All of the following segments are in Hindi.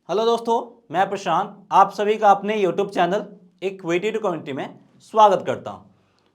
हेलो दोस्तों, मैं प्रशांत आप सभी का अपने यूट्यूब चैनल इक्विटी कम्युनिटी में स्वागत करता हूं।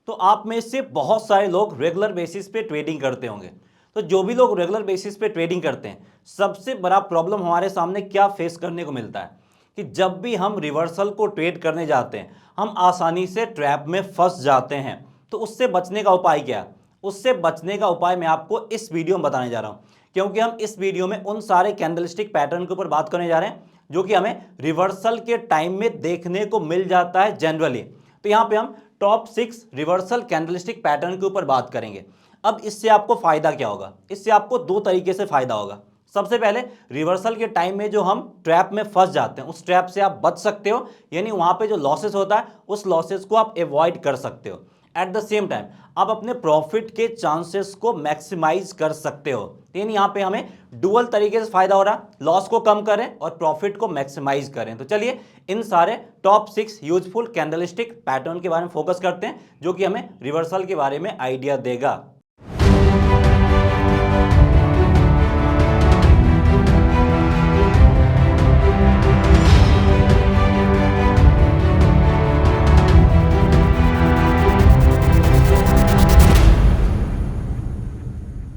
तो आप में से बहुत सारे लोग रेगुलर बेसिस पे ट्रेडिंग करते होंगे। तो जो भी लोग रेगुलर बेसिस पे ट्रेडिंग करते हैं, सबसे बड़ा प्रॉब्लम हमारे सामने क्या फेस करने को मिलता है कि जब भी हम रिवर्सल को ट्रेड करने जाते हैं, हम आसानी से ट्रैप में फंस जाते हैं। तो उससे बचने का उपाय क्या है? उससे बचने का उपाय मैं आपको इस वीडियो में बताने जा रहा हूं, क्योंकि हम इस वीडियो में उन सारे कैंडलस्टिक पैटर्न के ऊपर बात करने जा रहे हैं जो कि हमें रिवर्सल के टाइम में देखने को मिल जाता है जनरली। तो यहां पे हम टॉप 6 रिवर्सल कैंडलस्टिक पैटर्न के ऊपर बात करेंगे। अब इससे आपको फायदा क्या होगा? इससे आपको दो तरीके से फायदा होगा। सबसे पहले, रिवर्सल के टाइम में जो हम ट्रैप में फंस जाते हैं, उस ट्रैप से आप बच सकते हो, यानी वहां पे जो लॉसेस होता है उस लॉसेस को आप अवॉइड कर सकते हो। एट द सेम टाइम आप अपने प्रॉफिट के चांसेस को मैक्सिमाइज कर सकते हो। यानी यहां पे हमें डुअल तरीके से फायदा हो रहा, लॉस को कम करें और प्रॉफिट को मैक्सिमाइज करें। तो चलिए इन सारे टॉप 6 यूजफुल कैंडलस्टिक पैटर्न के बारे में फोकस करते हैं, जो कि हमें रिवर्सल के बारे में आइडिया देगा।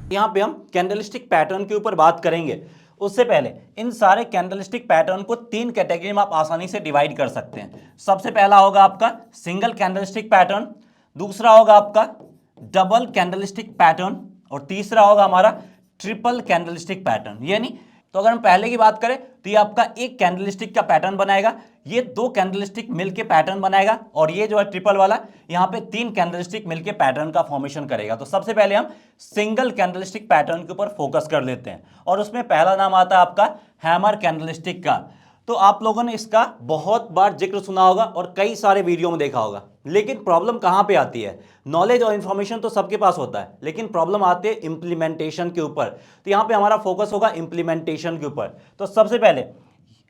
यहां पे हम कैंडलस्टिक पैटर्न के ऊपर बात करेंगे। उससे पहले इन सारे कैंडलस्टिक पैटर्न को 3 कैटेगरी में आप आसानी से डिवाइड कर सकते हैं। सबसे पहला होगा आपका सिंगल कैंडलस्टिक पैटर्न, दूसरा होगा आपका डबल कैंडलस्टिक पैटर्न और तीसरा होगा हमारा ट्रिपल कैंडलस्टिक पैटर्न। यानी तो अगर हम पहले की बात करें तो ये आपका एक कैंडलस्टिक का पैटर्न बनाएगा, ये 2 कैंडलस्टिक मिलके पैटर्न बनाएगा और ये जो है ट्रिपल वाला यहां पे 3 कैंडलस्टिक मिलके पैटर्न का फॉर्मेशन करेगा। तो सबसे पहले हम सिंगल कैंडलस्टिक पैटर्न के ऊपर फोकस कर लेते हैं और उसमें पहला नाम आता है आपका हैमर कैंडलस्टिक का। तो आप लोगों ने इसका बहुत बार जिक्र सुना होगा और कई सारे वीडियो में देखा होगा, लेकिन प्रॉब्लम कहां पे आती है? नॉलेज और इंफॉर्मेशन तो सबके पास होता है, लेकिन प्रॉब्लम आती है इंप्लीमेंटेशन के ऊपर। तो यहां पे हमारा फोकस होगा इंप्लीमेंटेशन के ऊपर। तो सबसे पहले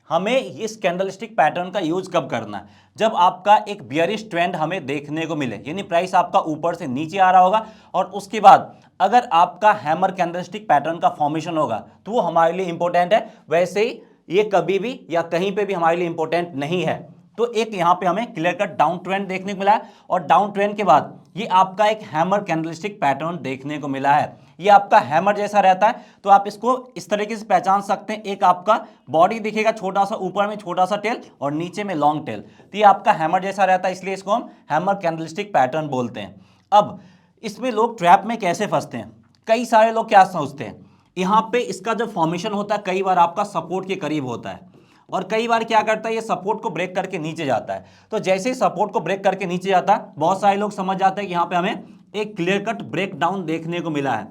हमें इस कैंडलस्टिक पैटर्न का यूज कब करना है? जब आपका एक बियरिश ट्रेंड हमें देखने को मिले, यानी प्राइस आपका ऊपर से नीचे आ रहा होगा और उसके बाद अगर आपका हैमर कैंडलस्टिक पैटर्न का फॉर्मेशन होगा तो वो हमारे लिए इंपॉर्टेंट है। वैसे ही ये कभी भी या कहीं पे भी हमारे लिए इंपॉर्टेंट नहीं है। तो एक यहां पे हमें क्लियर कट डाउन ट्रेंड देखने को मिला है और डाउन ट्रेंड के बाद ये आपका एक हैमर कैंडलस्टिक पैटर्न देखने को मिला है। ये आपका हैमर जैसा रहता है, तो आप इसको इस तरीके से पहचान सकते हैं। एक आपका बॉडी दिखेगा छोटा सा, ऊपर में छोटा सा टेल और नीचे में लॉन्ग टेल। तो ये आपका हैमर जैसा रहता है, इसलिए इसको हम हैमर कैंडलस्टिक पैटर्न बोलते हैं। अब इसमें लोग ट्रैप में कैसे फंसते हैं? कई सारे लोग क्या सोचते हैं, यहां पे इसका जो फॉर्मेशन होता है कई बार आपका सपोर्ट के करीब होता है और कई बार क्या करता है, ये सपोर्ट को ब्रेक करके नीचे जाता है। तो जैसे ही सपोर्ट को ब्रेक करके नीचे जाता है, बहुत सारे लोग समझ जाते हैं कि यहाँ पे हमें एक क्लियर कट ब्रेक डाउन देखने को मिला है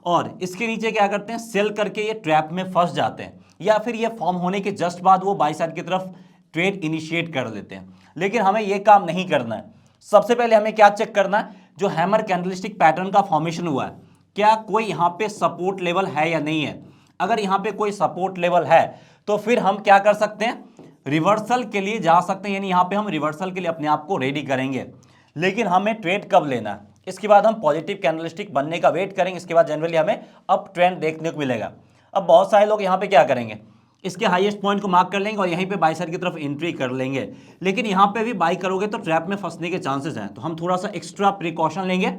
और इसके नीचे क्या करते हैं, सेल करके ये ट्रैप में फंस जाते हैं या फिर ये फॉर्म होने के जस्ट बाद वो बाई साइड की तरफ ट्रेड इनिशिएट कर देते हैं। लेकिन हमें ये काम नहीं करना है। सबसे पहले हमें क्या चेक करना है, जो हैमर कैंडलस्टिक पैटर्न का फॉर्मेशन हुआ है, क्या कोई यहाँ पे सपोर्ट लेवल है या नहीं है। अगर यहाँ पे कोई सपोर्ट लेवल है तो फिर हम क्या कर सकते हैं, रिवर्सल के लिए जा सकते हैं, यानी यहाँ पे हम रिवर्सल के लिए अपने आप को रेडी करेंगे। लेकिन हमें ट्रेड कब लेना है? इसके बाद हम पॉजिटिव कैंडलस्टिक बनने का वेट करेंगे, इसके बाद जनरली हमें अप ट्रेंड देखने को मिलेगा। अब बहुत सारे लोग यहाँ पे क्या करेंगे, इसके हाईएस्ट पॉइंट को मार्क कर लेंगे और यहीं पे बाई साइड की तरफ एंट्री कर लेंगे। लेकिन यहाँ पे भी बाई करोगे तो ट्रैप में फंसने के चांसेस हैं, तो हम थोड़ा सा एक्स्ट्रा प्रिकॉशन लेंगे।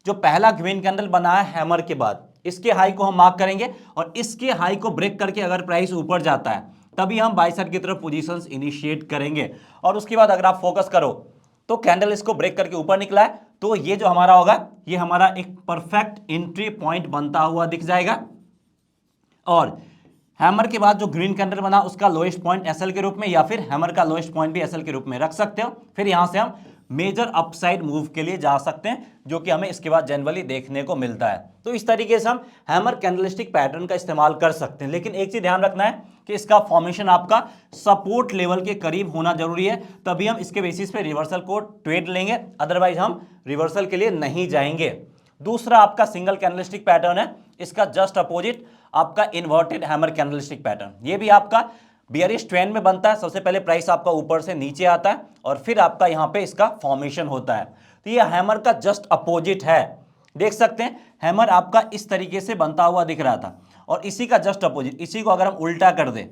जो पहला ग्रीन कैंडल बना है हैमर के बाद, इसके हाई को हम मार्क करेंगे और इसके हाई को ब्रेक करके अगर प्राइस ऊपर जाता है तभी हम बाई साइड की तरफ पोजीशंस इनिशिएट करेंगे। और उसके बाद अगर आप फोकस करो तो कैंडल इसको ब्रेक करके ऊपर निकला है, तो ये जो हमारा होगा ये हमारा एक परफेक्ट एंट्री पॉइंट बनता हुआ दिख जाएगा। और हैमर के बाद जो ग्रीन कैंडल बना उसका लोएस्ट पॉइंट एसएल के रूप में या फिर हैमर का लोएस्ट पॉइंट भी एसएल के रूप में रख सकते हो। फिर यहां से हम मेजर अपसाइड मूव के लिए जा सकते हैं, जो कि हमें इसके बाद जनरली देखने को मिलता है। तो इस तरीके से हम हैमर कैंडलस्टिक पैटर्न का इस्तेमाल कर सकते हैं। लेकिन एक चीज ध्यान रखना है कि इसका फॉर्मेशन आपका सपोर्ट लेवल के करीब होना जरूरी है, तभी हम इसके बेसिस पे रिवर्सल को ट्रेड लेंगे, अदरवाइज हम रिवर्सल के लिए नहीं जाएंगे। दूसरा आपका सिंगल कैंडलस्टिक पैटर्न है, इसका जस्ट अपोजिट आपका इन्वर्टेड हैमर कैंडलस्टिक पैटर्न। ये भी आपका बियरिश ट्रेंड में बनता है। सबसे पहले प्राइस आपका ऊपर से नीचे आता है और फिर आपका यहां पे इसका फॉर्मेशन होता है। तो ये हैमर का जस्ट अपोजिट है। देख सकते हैं हैमर आपका इस तरीके से बनता हुआ दिख रहा था और इसी का जस्ट अपोजिट, इसी को अगर हम उल्टा कर दें,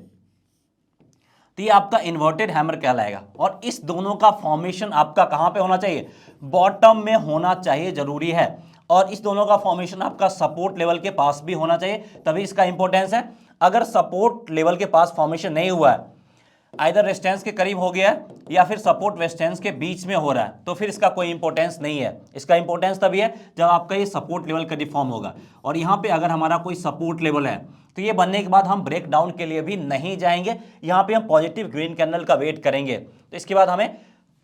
तो ये आपका इन्वर्टेड हैमर कहलाएगा। और इस दोनों का फॉर्मेशन आपका कहां पे होना चाहिए, बॉटम में होना चाहिए, जरूरी है। और इस दोनों का फॉर्मेशन आपका सपोर्ट लेवल के पास भी होना चाहिए, तभी इसका इंपॉर्टेंस है। अगर सपोर्ट लेवल के पास फॉर्मेशन नहीं हुआ है, आइदर रेजिस्टेंस के करीब हो गया है या फिर सपोर्ट रेजिस्टेंस के बीच में हो रहा है, तो फिर इसका कोई इंपॉर्टेंस नहीं है। इसका इंपॉर्टेंस तभी है जब आपका ये सपोर्ट लेवल करीब फॉर्म होगा। और यहाँ पे अगर हमारा कोई सपोर्ट लेवल है तो ये बनने के बाद हम ब्रेक डाउन के लिए भी नहीं जाएंगे, यहाँ पे हम पॉजिटिव ग्रीन कैंडल का वेट करेंगे। तो इसके बाद हमें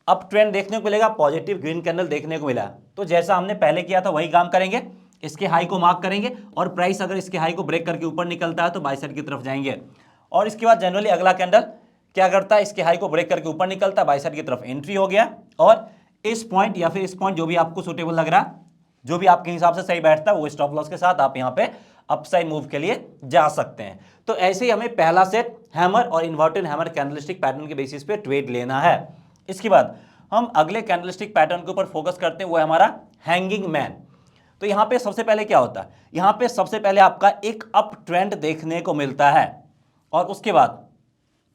अप ट्रेंड देखने को मिलेगा, पॉजिटिव ग्रीन कैंडल देखने को मिला, तो जैसा हमने पहले किया था वही काम करेंगे, इसके हाई को मार्क करेंगे और प्राइस अगर इसके हाई को ब्रेक करके ऊपर निकलता है तो बाय साइड की तरफ जाएंगे। और इसके बाद जनरली अगला कैंडल क्या करता है, इसके हाई को ब्रेक करके ऊपर निकलता है, बाय साइड की तरफ एंट्री हो गया। और इस पॉइंट या फिर इस पॉइंट जो भी आपको सुटेबल लग रहा, जो भी आपके हिसाब से सही बैठता है, वो स्टॉप लॉस के साथ आप यहाँ पे अपसाइड मूव के लिए जा सकते हैं। तो ऐसे ही हमें पहला सेट हैमर और इन्वर्टेड हैमर कैंडलस्टिक पैटर्न के बेसिस पे ट्रेड लेना है। इसके बाद हम अगले कैंडलस्टिक पैटर्न के ऊपर फोकस करते हैं, वो है हमारा हैंगिंग मैन। तो यहाँ पे सबसे पहले क्या होता है, यहाँ पे सबसे पहले आपका एक अप ट्रेंड देखने को मिलता है और उसके बाद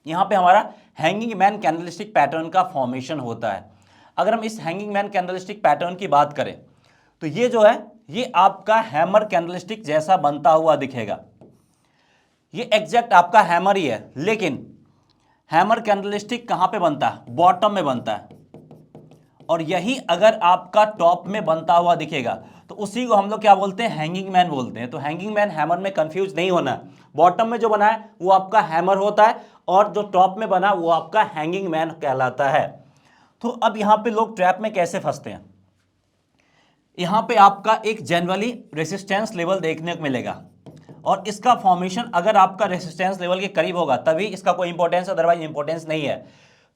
यहाँ पे हमारा हैंगिंग मैन कैंडलस्टिक पैटर्न का फॉर्मेशन होता है। अगर हम इस हैंगिंग मैन कैंडलस्टिक पैटर्न की बात करें तो ये जो है ये आपका हैमर कैंडलस्टिक जैसा बनता हुआ दिखेगा। ये एग्जैक्ट आपका हैमर ही है, लेकिन हैमर कैंडलस्टिक कहां पे बनता है, बॉटम में बनता है। और यही अगर आपका टॉप में बनता हुआ दिखेगा तो उसी को हम लोग क्या बोलते हैं, हैंगिंग मैन बोलते हैं। तो हैंगिंग मैन हैमर में कंफ्यूज नहीं होना है, बॉटम में जो बना है वो आपका हैमर होता है और जो टॉप में बना वो आपका हैंगिंग मैन कहलाता है। तो अब यहां पे लोग ट्रैप में कैसे फंसते हैं, यहां पे आपका एक जनरली रेसिस्टेंस लेवल देखने को मिलेगा और इसका फॉर्मेशन अगर आपका रेसिस्टेंस लेवल के करीब होगा तभी इसका कोई इंपॉर्टेंस, अदरवाइज इंपॉर्टेंस नहीं है।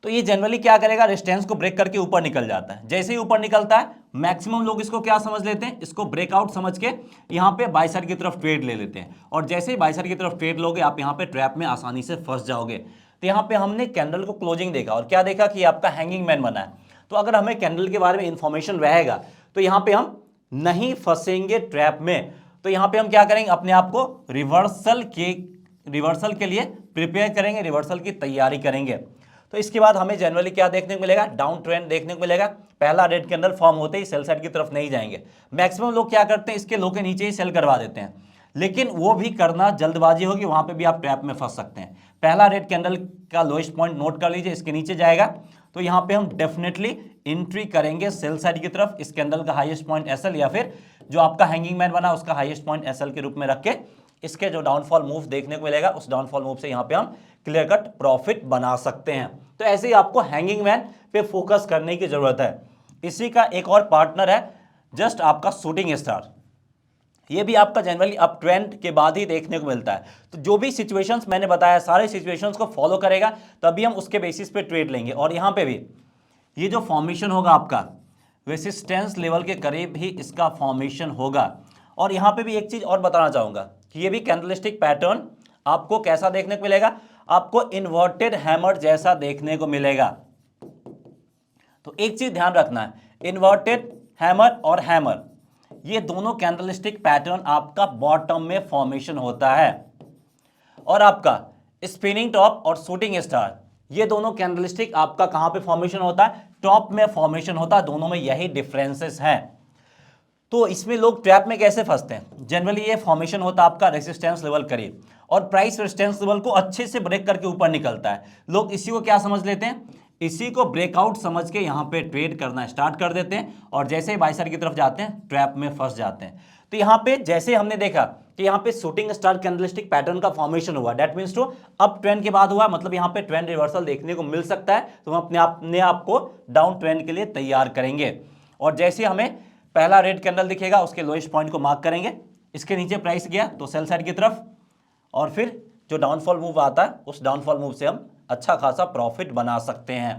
तो ये जनरली क्या करेगा, रेजिस्टेंस को ब्रेक करके ऊपर निकल जाता है। जैसे ही ऊपर निकलता है मैक्सिमम लोग इसको क्या समझ लेते हैं, इसको ब्रेकआउट समझ के यहाँ पे बाय साइड की तरफ ट्रेड ले लेते हैं। और जैसे ही बाय साइड की तरफ ट्रेड लोगे आप यहाँ पे ट्रैप में आसानी से फंस जाओगे। तो यहाँ पे हमने कैंडल को क्लोजिंग देखा और क्या देखा कि आपका हैंगिंग मैन बना है। तो अगर हमें कैंडल के बारे में इंफॉर्मेशन रहेगा तो यहाँ पे हम नहीं फंसेंगे ट्रैप में। तो यहाँ पे हम क्या करेंगे, अपने आप को रिवर्सल के लिए प्रिपेयर करेंगे, रिवर्सल की तैयारी करेंगे। तो इसके बाद हमें जनरली क्या देखने को मिलेगा, डाउन ट्रेंड देखने को मिलेगा। पहला रेड कैंडल फॉर्म होते ही सेल साइड की तरफ नहीं जाएंगे। मैक्सिमम लोग क्या करते हैं, इसके लो के नीचे ही सेल करवा देते हैं, लेकिन वो भी करना जल्दबाजी होगी, वहां पे भी आप ट्रैप में फंस सकते हैं। पहला रेड कैंडल का लोएस्ट पॉइंट नोट कर लीजिए, इसके नीचे जाएगा तो यहाँ पे हम डेफिनेटली एंट्री करेंगे सेल साइड की तरफ। इस कैंडल का हाईएस्ट पॉइंट एसएल या फिर जो आपका हैंगिंग मैन बना उसका हाईएस्ट पॉइंट एसएल के रूप में रख के इसके जो डाउनफॉल मूव देखने को मिलेगा उस डाउनफॉल मूव से यहाँ पे हम क्लियर कट प्रॉफिट बना सकते हैं। तो ऐसे ही आपको हैंगिंग मैन पे फोकस करने की जरूरत है। इसी का एक और पार्टनर है जस्ट आपका शूटिंग स्टार। ये भी आपका जनरली अप ट्रेंड के बाद ही देखने को मिलता है। तो जो भी सिचुएशंस मैंने बताया सारे सिचुएशंस को फॉलो करेगा तभी हम उसके बेसिस पे ट्रेड लेंगे। और यहाँ पे भी ये जो फॉर्मेशन होगा आपका रेसिस्टेंस लेवल के करीब ही इसका फॉर्मेशन होगा। और यहाँ पे भी एक चीज और बताना चाहूंगा कि ये भी कैंडलस्टिक पैटर्न आपको कैसा देखने को मिलेगा, आपको इन्वर्टेड हैमर जैसा देखने को मिलेगा। तो एक चीज ध्यान रखना है, इन्वर्टेड हैमर और हैमर ये दोनों कैंडलस्टिक पैटर्न आपका बॉटम में फॉर्मेशन होता है। और आपका स्पिनिंग टॉप और शूटिंग स्टार ये दोनों कैंडलस्टिक आपका कहां पे फॉर्मेशन होता है, टॉप में फॉर्मेशन होता है। दोनों में यही डिफरेंसेस हैं। तो इसमें लोग ट्रैप में कैसे फंसते हैं, जनरली ये फॉर्मेशन होता है आपका रेसिस्टेंस लेवल करीब और प्राइस रेसिस्टेंस लेवल को अच्छे से ब्रेक करके ऊपर निकलता है। लोग इसी को क्या समझ लेते हैं, इसी को ब्रेकआउट समझ के यहाँ पे ट्रेड करना स्टार्ट कर देते हैं और जैसे ही बाय साइड की तरफ जाते हैं ट्रैप में फंस जाते हैं। तो यहाँ पे जैसे हमने देखा कि यहाँ पे शूटिंग स्टार कैंडलस्टिक पैटर्न का फॉर्मेशन हुआ, that means to up trend के बाद हुआ, मतलब यहाँ पे ट्रेंड रिवर्सल देखने को मिल सकता है। तो हम अपने आप को डाउन ट्रेंड के लिए तैयार करेंगे। और जैसे हमें पहला रेड कैंडल दिखेगा उसके लोएस्ट पॉइंट को मार्क करेंगे, इसके नीचे प्राइस गया तो सेल साइड की तरफ, और फिर जो डाउनफॉल मूव आता है उस डाउनफॉल मूव से हम अच्छा खासा प्रॉफिट बना सकते हैं।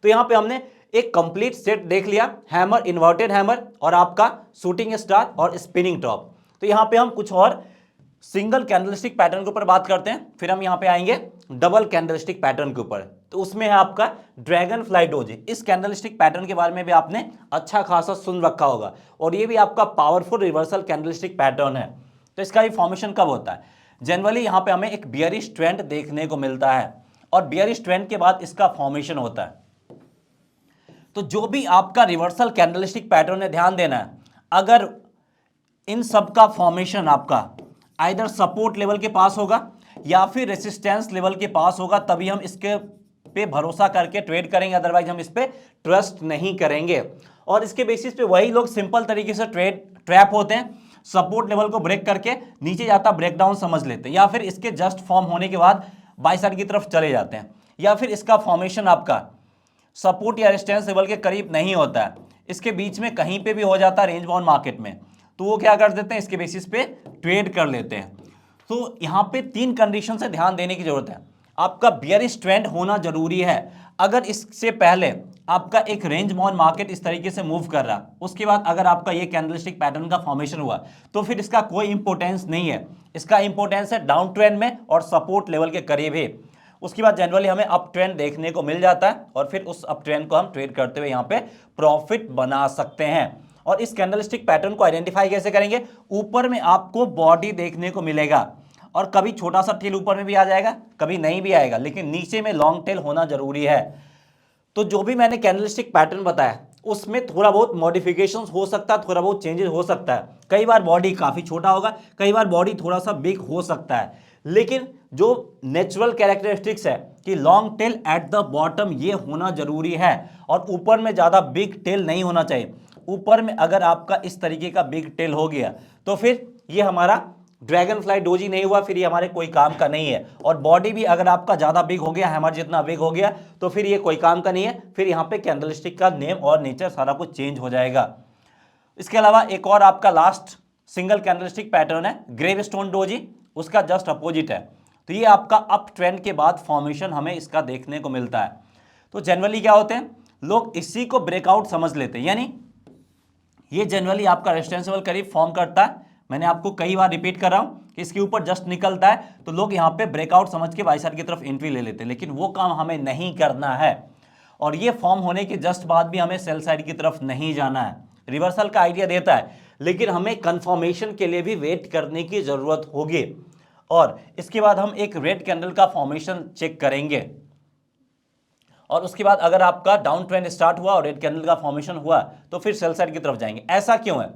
तो यहाँ पे हमने एक कंप्लीट सेट देख लिया, हैमर, इन्वर्टेड हैमर और आपका शूटिंग स्टार और स्पिनिंग टॉप। तो यहाँ पे हम कुछ और सिंगल कैंडलस्टिक पैटर्न के ऊपर बात करते हैं, फिर हम यहाँ पे आएंगे डबल कैंडलस्टिक पैटर्न के ऊपर। तो उसमें है आपका ड्रैगन फ्लाई डोजी। इस कैंडलस्टिक पैटर्न के बारे में भी आपने अच्छा खासा सुन रखा होगा और ये भी आपका पावरफुल रिवर्सल कैंडलस्टिक पैटर्न है। तो इसका भी फॉर्मेशन कब होता है, जनरली यहाँ पे हमें एक बियरिश ट्रेंड देखने को मिलता है और बियरिश ट्रेंड के बाद इसका फॉर्मेशन होता है। तो जो भी आपका रिवर्सल कैंडलस्टिक पैटर्न है, ध्यान देना है, अगर इन सब का फॉर्मेशन आपका आइदर सपोर्ट लेवल के पास होगा या फिर रेसिस्टेंस लेवल के पास होगा, तभी हम इसके पे भरोसा करके ट्रेड करेंगे, अदरवाइज हम इस पे ट्रस्ट नहीं करेंगे। और इसके बेसिस पे वही लोग सिंपल तरीके से ट्रैप होते हैं, सपोर्ट लेवल को ब्रेक करके नीचे जाता ब्रेकडाउन समझ लेते हैं, या फिर इसके जस्ट फॉर्म होने के बाद बाय साइड की तरफ चले जाते हैं, या फिर इसका फॉर्मेशन आपका सपोर्ट या रेजिस्टेंस लेवल के करीब नहीं होता है, इसके बीच में कहीं पे भी हो जाता है रेंज बाउंड मार्केट में, तो वो क्या कर देते हैं, इसके बेसिस पे ट्रेड कर लेते हैं। तो यहाँ पे 3 कंडीशन से ध्यान देने की जरूरत है। आपका बियरिश ट्रेंड होना जरूरी है। अगर इससे पहले आपका एक रेंज बाउंड मार्केट इस तरीके से मूव कर रहा, उसके बाद अगर आपका ये कैंडलस्टिक पैटर्न का फॉर्मेशन हुआ, तो फिर इसका कोई इंपॉर्टेंस नहीं है। इसका इंपॉर्टेंस है डाउन ट्रेंड में और सपोर्ट लेवल के करीब ही। उसके बाद जनरली हमें अप ट्रेंड देखने को मिल जाता है और फिर उस अप ट्रेंड को हम ट्रेड करते हुए यहाँ पे प्रॉफिट बना सकते हैं। और इस कैंडलस्टिक पैटर्न को आइडेंटिफाई कैसे करेंगे, ऊपर में आपको बॉडी देखने को मिलेगा और कभी छोटा सा टेल ऊपर में भी आ जाएगा, कभी नहीं भी आएगा, लेकिन नीचे में लॉन्ग टेल होना जरूरी है। तो जो भी मैंने कैंडलस्टिक पैटर्न बताया उसमें थोड़ा बहुत मॉडिफिकेशन हो सकता है, थोड़ा बहुत चेंजेस हो सकता है। कई बार बॉडी काफी छोटा होगा, कई बार बॉडी थोड़ा सा बिग हो सकता है, लेकिन जो नेचुरल कैरेक्टरिस्टिक्स है कि long tell at the bottom ये होना जरूरी है और ऊपर में ज्यादा बिग टेल नहीं होना चाहिए। ऊपर में अगर आपका इस तरीके का बिग टेल हो गया तो फिर ये हमारा ड्रैगन फ्लाई डोजी नहीं हुआ, फिर ये हमारे कोई काम का नहीं है। और बॉडी भी अगर आपका ज्यादा बिग हो गया, हैमर जितना बिग हो गया, तो फिर ये कोई काम का नहीं है, फिर यहाँ पे कैंडलस्टिक का नेम और नेचर सारा कुछ चेंज हो जाएगा। इसके अलावा एक और आपका लास्ट सिंगल कैंडलस्टिक पैटर्न है ग्रेव स्टोन डोजी, उसका जस्ट अपोजिट है। तो ये आपका अप ट्रेंड के बाद फॉर्मेशन हमें इसका देखने को मिलता है। तो जनरली क्या होते हैं, लोग इसी को ब्रेकआउट समझ लेते हैं, यानी ये जनरली आपका रेजिस्टेंस लेवल करीब फॉर्म करता है। मैंने आपको कई बार रिपीट कर रहा हूं कि इसके ऊपर जस्ट निकलता है तो लोग यहां पे ब्रेकआउट समझ के बाई साइड की तरफ एंट्री ले लेते हैं, लेकिन वो काम हमें नहीं करना है। और ये फॉर्म होने के जस्ट बाद भी हमें सेल साइड की तरफ नहीं जाना है। रिवर्सल का आइडिया देता है, लेकिन हमें कंफर्मेशन के लिए भी वेट करने की जरूरत होगी। और इसके बाद हम एक रेड कैंडल का फॉर्मेशन चेक करेंगे और उसके बाद अगर आपका डाउन ट्रेंड स्टार्ट हुआ और रेड कैंडल का फॉर्मेशन हुआ तो फिर सेल साइड की तरफ जाएंगे। ऐसा क्यों है,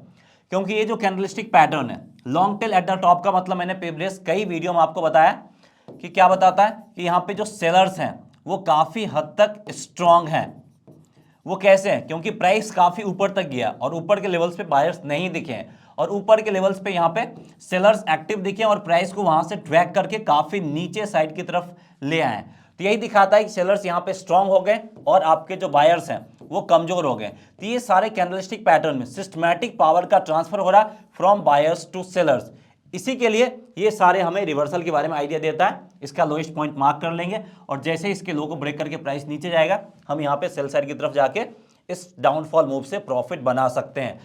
क्योंकि ये जो कैंडलस्टिक पैटर्न है long tell at the top का मतलब मैंने प्रीवियस कई वीडियो में आपको बताया कि क्या बताता है कि यहाँ पे जो सेलर्स हैं वो काफी हद तक स्ट्रांग हैं। वो कैसे हैं, क्योंकि प्राइस काफी ऊपर तक गया और ऊपर के लेवल्स पे बायर्स नहीं दिखे हैं और ऊपर के लेवल्स पे यहाँ पे सेलर्स एक्टिव दिखे और प्राइस को वहां से ट्रैक करके काफी नीचे साइड की तरफ ले आए। तो यही दिखाता है कि सेलर्स यहाँ पे स्ट्रांग हो गए और आपके जो बायर्स हैं वो कमजोर हो गए। तो ये सारे कैंडलस्टिक पैटर्न में सिस्टमैटिक पावर का ट्रांसफर हो रहा फ्रॉम बायर्स टू सेलर्स। इसी के लिए ये सारे हमें रिवर्सल के बारे में आइडिया देता है। इसका लोएस्ट पॉइंट मार्क कर लेंगे और जैसे इसके लो को ब्रेक करके प्राइस नीचे जाएगा, हम यहाँ पे सेल साइड की तरफ जाके इस डाउनफॉल मूव से प्रॉफिट बना सकते हैं।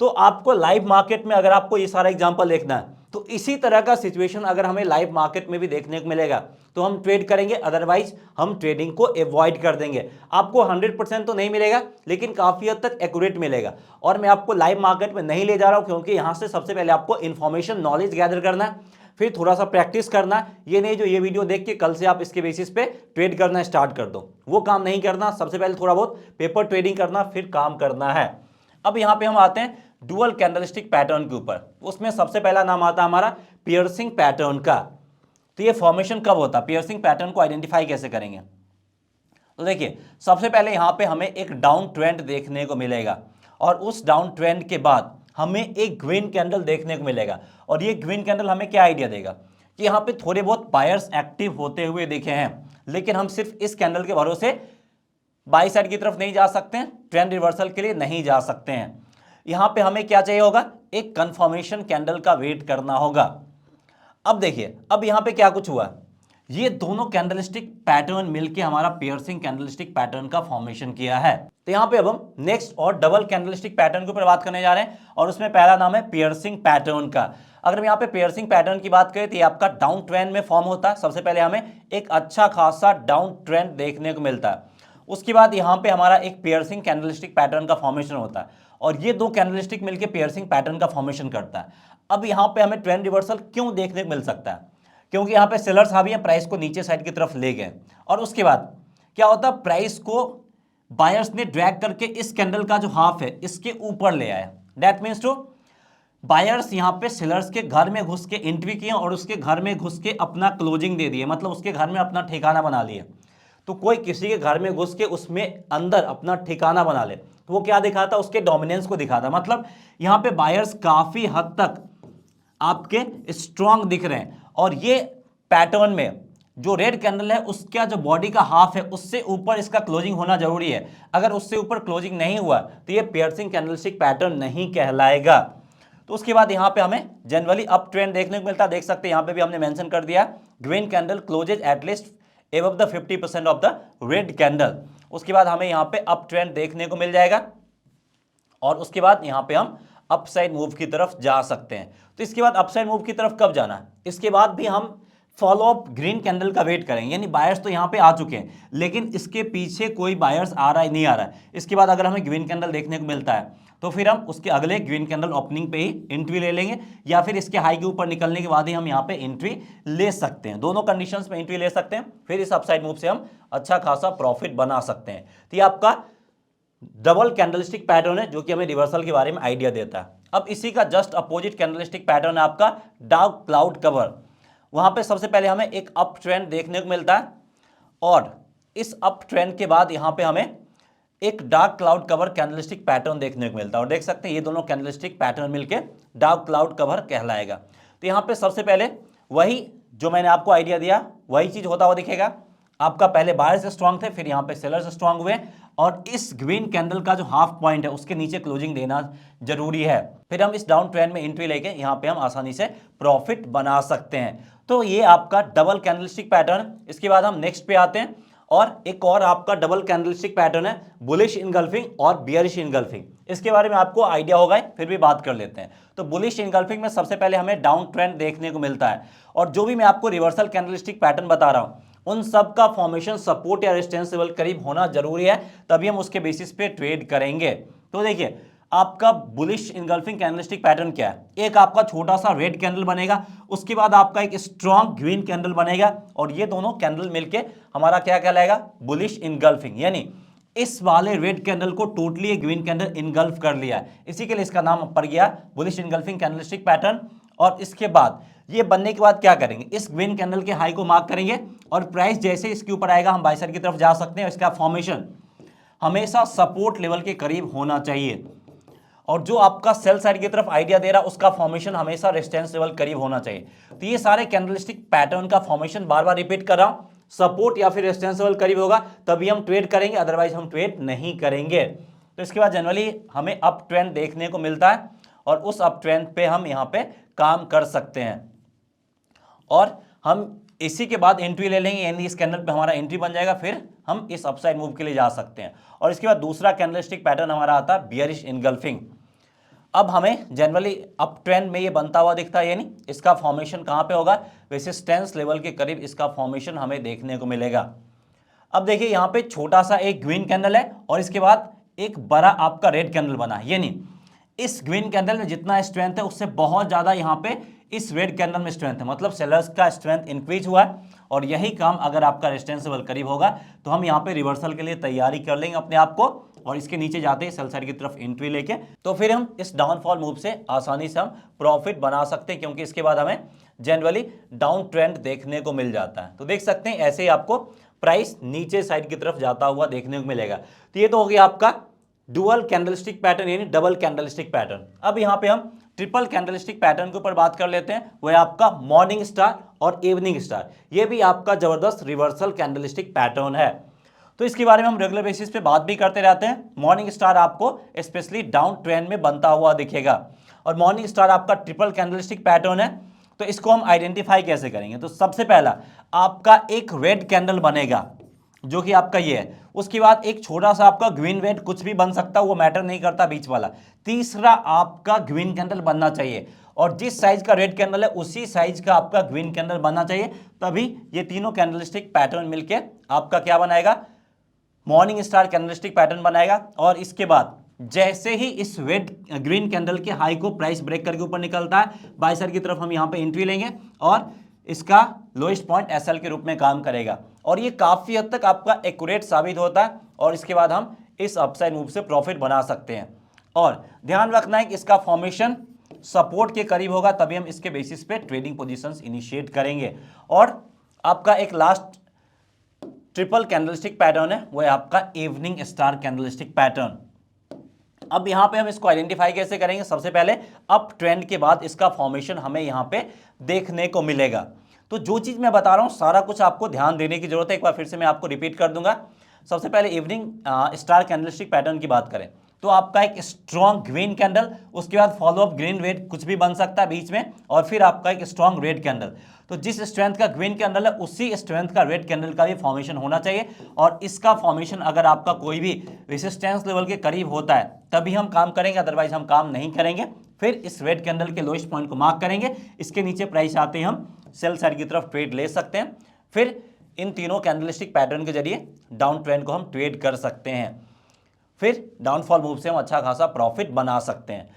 तो आपको लाइव मार्केट में अगर आपको ये सारा एग्जांपल देखना है तो इसी तरह का सिचुएशन अगर हमें लाइव मार्केट में भी देखने को मिलेगा तो हम ट्रेड करेंगे, अदरवाइज हम ट्रेडिंग को अवॉइड कर देंगे। आपको 100% तो नहीं मिलेगा, लेकिन काफी हद तक एक्यूरेट मिलेगा। और मैं आपको लाइव मार्केट में नहीं ले जा रहा हूं, क्योंकि यहां से सबसे पहले आपको इन्फॉर्मेशन नॉलेज गैदर करना है, फिर थोड़ा सा प्रैक्टिस करना। ये नहीं जो ये वीडियो देख के कल से आप इसके बेसिस पे ट्रेड करना स्टार्ट कर दो, वो काम नहीं करना। सबसे पहले थोड़ा बहुत पेपर ट्रेडिंग करना, फिर काम करना है। अब यहाँ पे हम आते हैं डुअल कैंडलस्टिक पैटर्न के ऊपर। उसमें सबसे पहला नाम आता है हमारा पियर्सिंग पैटर्न का। तो ये फॉर्मेशन कब होता है, पियर्सिंग पैटर्न को आइडेंटिफाई कैसे करेंगे। तो देखिए सबसे पहले यहाँ पे हमें एक डाउन ट्रेंड देखने को मिलेगा और उस डाउन ट्रेंड के बाद हमें एक ग्रीन कैंडल देखने को मिलेगा। और ये ग्रीन कैंडल हमें क्या आइडिया देगा कि यहाँ पे थोड़े बहुत बायर्स एक्टिव होते हुए दिखे हैं, लेकिन हम सिर्फ इस कैंडल के भरोसे बाई साइड की तरफ नहीं जा सकते हैं, ट्रेंड रिवर्सल के लिए नहीं जा सकते हैं। यहां पे हमें क्या चाहिए होगा, एक कंफर्मेशन कैंडल का वेट करना होगा। अब देखिए अब यहां पे क्या कुछ हुआ, ये दोनों कैंडलस्टिक पैटर्न मिलके हमारा पियर्सिंग कैंडलस्टिक पैटर्न का फॉर्मेशन किया है। तो यहां पे अब हम नेक्स्ट और डबल कैंडलस्टिक पैटर्न के ऊपर बात करने जा रहे हैं और उसमें पहला नाम है पियर्सिंग पैटर्न का। अगर हम यहाँ पे पियर्सिंग पैटर्न की बात करें तो ये आपका डाउन ट्रेंड में फॉर्म होता है। सबसे पहले हमें एक अच्छा खासा डाउन ट्रेंड देखने को मिलता है, उसके बाद यहाँ पे हमारा एक पियर्सिंग कैंडलस्टिक पैटर्न का फॉर्मेशन होता है और ये दो कैंडलस्टिक मिलकर पियर्सिंग पैटर्न का फॉर्मेशन करता है। अब यहाँ पे हमें ट्रेंड रिवर्सल क्यों देखने को मिल सकता है, क्योंकि यहाँ पे सेलर्स हावी हैं, प्राइस को नीचे साइड की तरफ ले गए। और उसके बाद क्या होता है, प्राइस को बायर्स ने ड्रैग करके इस कैंडल का जो हाफ है इसके ऊपर ले आया। दैट मीन्स टू बायर्स यहाँ पे सेलर्स के घर में घुस के एंट्री किए और उसके घर में घुस के अपना क्लोजिंग दे दिए, मतलब उसके घर में अपना ठिकाना बना लिया। तो कोई किसी के घर में घुस के उसमें अंदर अपना ठिकाना बना ले तो वो क्या दिखाता, उसके डोमिनेंस को दिखाता। मतलब यहाँ पे बायर्स काफी हद तक आपके स्ट्रांग दिख रहे हैं। और ये पैटर्न में जो रेड कैंडल है उसका जो बॉडी का हाफ है उससे ऊपर इसका क्लोजिंग होना जरूरी है। अगर उससे ऊपर क्लोजिंग नहीं हुआ तो ये पियर्सिंग कैंडलस्टिक पैटर्न नहीं कहलाएगा। तो उसके बाद यहाँ पे हमें जनरली अप ट्रेंड देखने को मिलता है। देख सकते हैं यहाँ पे भी हमने मेंशन कर दिया, green candle closes at least above the 50% of the red candle. उसके बाद हमें यहाँ पे अप ट्रेंड देखने को मिल जाएगा और उसके बाद यहाँ पे हम अपसाइड मूव की तरफ जा सकते हैं। तो इसके बाद अपसाइड मूव की तरफ कब जाना है, इसके बाद भी हम फॉलो अप ग्रीन कैंडल का वेट करेंगे। यानी बायर्स तो यहाँ पे आ चुके हैं लेकिन इसके पीछे कोई बायर्स आ रहा है नहीं आ रहा है। इसके बाद अगर हमें ग्रीन कैंडल देखने को मिलता है तो फिर हम उसके अगले ग्रीन कैंडल ओपनिंग पे ही एंट्री ले लेंगे, या फिर इसके हाई के ऊपर निकलने के बाद ही हम यहाँ पे एंट्री ले सकते हैं। दोनों कंडीशंस में एंट्री ले सकते हैं, फिर इस अपसाइड मूव से हम अच्छा खासा प्रॉफिट बना सकते हैं। तो ये आपका डबल कैंडलस्टिक पैटर्न है जो कि हमें रिवर्सल के बारे में आइडिया देता है। अब इसी का जस्ट अपोजिट कैंडलस्टिक पैटर्न है आपका डार्क क्लाउड कवर। वहां पे सबसे पहले हमें एक अप ट्रेंड देखने को मिलता है और इस अप ट्रेंड के बाद यहां पे हमें एक dark cloud cover candlestick pattern देखने को मिलता है। और देख सकते हैं ये दोनों कैंडलस्टिक पैटर्न मिलके डार्क क्लाउड कवर कहलाएगा। तो यहां पे सबसे पहले वही जो मैंने आपको आइडिया दिया वही चीज होता हुआ दिखेगा। आपका पहले बायर्स स्ट्रांग थे, फिर यहाँ पे सेलर्स स्ट्रांग हुए और इस ग्रीन कैंडल का जो हाफ पॉइंट है उसके नीचे क्लोजिंग देना जरूरी है। फिर हम इस डाउन ट्रेंड में एंट्री लेके यहाँ पे हम आसानी से प्रॉफिट बना सकते हैं। तो ये आपका डबल कैंडलस्टिक पैटर्न। इसके बाद हम नेक्स्ट पे आते हैं और एक और आपका डबल कैंडलस्टिक पैटर्न है बुलिश इनगल्फिंग और बियरिश इनगल्फिंग। इसके बारे में आपको आइडिया होगा, फिर भी बात कर लेते हैं। तो बुलिश इनगल्फिंग में सबसे पहले हमें डाउन ट्रेंड देखने को मिलता है और जो भी मैं आपको रिवर्सल कैंडलस्टिक पैटर्न बता रहा हूं उन सब का फॉर्मेशन सपोर्ट या रेजिस्टेंस लेवल करीब होना जरूरी है, तभी हम उसके बेसिस पे ट्रेड करेंगे। तो देखिए आपका बुलिश इनगल्फिंग कैंडलस्टिक पैटर्न क्या है, एक आपका छोटा सा रेड कैंडल बनेगा, उसके बाद आपका एक स्ट्रॉन्ग ग्रीन कैंडल बनेगा और ये दोनों कैंडल मिलके हमारा क्या कहलाएगा, बुलिश इनगल्फिंग। यानी इस वाले रेड कैंडल को टोटली ग्रीन कैंडल इनगल्फ कर लिया है, इसी के लिए इसका नाम पड़ गया बुलिश इनगल्फिंग कैंडलस्टिक पैटर्न। और इसके बाद ये बनने के बाद क्या करेंगे, इस ग्रीन कैंडल के हाई को मार्क करेंगे और प्राइस जैसे इसके ऊपर आएगा हम बाय साइड की तरफ जा सकते हैं। इसका फॉर्मेशन हमेशा सपोर्ट लेवल के करीब होना चाहिए और जो आपका सेल साइड की तरफ आइडिया दे रहा है उसका फॉर्मेशन हमेशा रेजिस्टेंस लेवल करीब होना चाहिए। तो ये सारे कैंडलस्टिक पैटर्न का फॉर्मेशन बार बार रिपीट कर रहा हूं, सपोर्ट या फिर रेजिस्टेंस लेवल करीब होगा तभी हम ट्रेड करेंगे, अदरवाइज हम ट्रेड नहीं करेंगे। तो इसके बाद जनरली हमें अप ट्रेंड देखने को मिलता है और उस अप ट्रेंड पे हम यहाँ पे काम कर सकते हैं और हम इसी के बाद एंट्री ले लेंगे, यानी इस कैंडल पे हमारा एंट्री बन जाएगा, फिर हम इस अपसाइड मूव के लिए जा सकते हैं। और इसके बाद दूसरा कैंडलस्टिक पैटर्न हमारा आता है बियरिश इनगल्फिंग। अब हमें जनरली अप ट्रेंड में ये बनता हुआ दिखता है, यानी इसका फॉर्मेशन कहाँ पे होगा, रेजिस्टेंस लेवल के करीब इसका फॉर्मेशन हमें देखने को मिलेगा। अब देखिए यहाँ पे छोटा सा एक ग्रीन कैंडल है और इसके बाद एक बड़ा आपका रेड कैंडल बना है, यानी इस ग्रीन कैंडल में जितना स्ट्रेंथ है उससे बहुत ज्यादा यहाँ पे इस रेड कैंडल में स्ट्रेंथ है, मतलब सेलर्स का स्ट्रेंथ इंक्रीज हुआ है। और यही काम अगर आपका रेजिस्टेंस लेवल करीब होगा तो हम यहाँ पे रिवर्सल के लिए तैयारी कर लेंगे अपने आप को और इसके नीचे जाते हैं सेल साइड की तरफ एंट्री लेके, तो फिर हम इस डाउनफॉल मूव से आसानी से हम प्रॉफिट बना सकते हैं, क्योंकि इसके बाद हमें जनरली डाउन ट्रेंड देखने को मिल जाता है। तो देख सकते हैं ऐसे ही आपको प्राइस नीचे साइड की तरफ जाता हुआ देखने को मिलेगा। तो ये तो हो गया आपका डुअल कैंडलस्टिक पैटर्न यानी डबल कैंडलस्टिक पैटर्न। अब यहाँ पे हम ट्रिपल कैंडलस्टिक पैटर्न के ऊपर बात कर लेते हैं, वो है आपका मॉर्निंग स्टार और इवनिंग स्टार। ये भी आपका जबरदस्त रिवर्सल कैंडलस्टिक पैटर्न है, तो इसके बारे में हम रेगुलर बेसिस पे बात भी करते रहते हैं। मॉर्निंग स्टार आपको स्पेशली डाउन ट्रेंड में बनता हुआ दिखेगा और मॉर्निंग स्टार आपका ट्रिपल कैंडलस्टिक पैटर्न है। तो इसको हम आइडेंटिफाई कैसे करेंगे, तो सबसे पहला आपका एक रेड कैंडल बनेगा जो कि आपका ये है, उसके बाद एक छोटा सा आपका ग्रीन रेड कुछ भी बन सकता है, वो मैटर नहीं करता बीच वाला। तीसरा आपका ग्रीन कैंडल बनना चाहिए और जिस साइज का रेड कैंडल है उसी साइज का आपका ग्रीन कैंडल बनना चाहिए, तभी ये तीनों कैंडलस्टिक पैटर्न मिलके आपका क्या बनाएगा, मॉर्निंग स्टार कैंडलस्टिक पैटर्न बनाएगा। और इसके बाद जैसे ही इस रेड ग्रीन कैंडल के हाई को प्राइस ब्रेक करके ऊपर निकलता है, बाय साइड की तरफ हम यहाँ पे एंट्री लेंगे और इसका लोएस्ट पॉइंट एसएल के रूप में काम करेगा और ये काफ़ी हद तक आपका एक्यूरेट साबित होता है और इसके बाद हम इस अपसाइड मूव से प्रॉफिट बना सकते हैं। और ध्यान रखना है कि इसका फॉर्मेशन सपोर्ट के करीब होगा तभी हम इसके बेसिस पे ट्रेडिंग पोजीशंस इनिशिएट करेंगे। और आपका एक लास्ट ट्रिपल कैंडलस्टिक पैटर्न है, वो है आपका इवनिंग स्टार कैंडलस्टिक पैटर्न। अब यहां पे हम इसको आइडेंटिफाई कैसे करेंगे? सबसे पहले अप ट्रेंड के बाद इसका फॉर्मेशन हमें यहां पे देखने को मिलेगा। तो जो चीज मैं बता रहा हूं सारा कुछ आपको ध्यान देने की जरूरत है। एक बार फिर से मैं आपको रिपीट कर दूंगा। सबसे पहले इवनिंग स्टार कैंडलस्टिक पैटर्न की बात करें तो आपका एक स्ट्रॉन्ग ग्रीन कैंडल, उसके बाद फॉलोअप ग्रीन रेड कुछ भी बन सकता है बीच में, और फिर आपका एक स्ट्रॉन्ग रेड कैंडल। तो जिस स्ट्रेंथ का ग्रीन कैंडल है उसी स्ट्रेंथ का रेड कैंडल का भी फॉर्मेशन होना चाहिए और इसका फॉर्मेशन अगर आपका कोई भी रेजिस्टेंस लेवल के करीब होता है तभी हम काम करेंगे, अदरवाइज हम काम नहीं करेंगे। फिर इस रेड कैंडल के लोएस्ट पॉइंट को मार्क करेंगे, इसके नीचे प्राइस आते ही हम सेल साइड की तरफ ट्रेड ले सकते हैं। फिर इन तीनों कैंडलस्टिक पैटर्न के जरिए डाउन ट्रेंड को हम ट्रेड कर सकते हैं। फिर डाउनफॉल मूव से हम अच्छा खासा प्रॉफिट बना सकते हैं।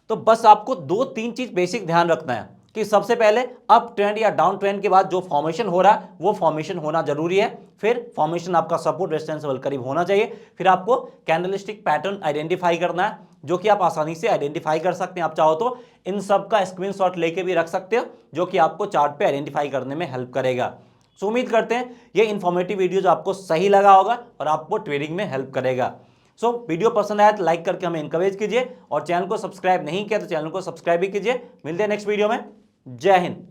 तो बस आपको 2-3 चीज बेसिक ध्यान रखना है कि सबसे पहले अप ट्रेंड या डाउन ट्रेंड के बाद जो फॉर्मेशन हो रहा है वो फॉर्मेशन होना जरूरी है। फिर फॉर्मेशन आपका सपोर्ट रेजिस्टेंस लेवल करीब होना चाहिए। फिर आपको कैंडलस्टिक पैटर्न आइडेंटिफाई करना है जो कि आप आसानी से आइडेंटिफाई कर सकते हैं। आप चाहो तो इन सब का स्क्रीनशॉट लेके भी रख सकते हो जो कि आपको चार्ट पे आइडेंटिफाई करने में हेल्प करेगा। सो उम्मीद करते हैं ये इन्फॉर्मेटिव वीडियो आपको सही लगा होगा और आपको ट्रेडिंग में हेल्प करेगा। सो वीडियो पसंद आया तो लाइक करके हमें इंकरेज कीजिए और चैनल को सब्सक्राइब नहीं किया तो चैनल को सब्सक्राइब भी कीजिए। मिलते हैं नेक्स्ट वीडियो में। जय हिंद।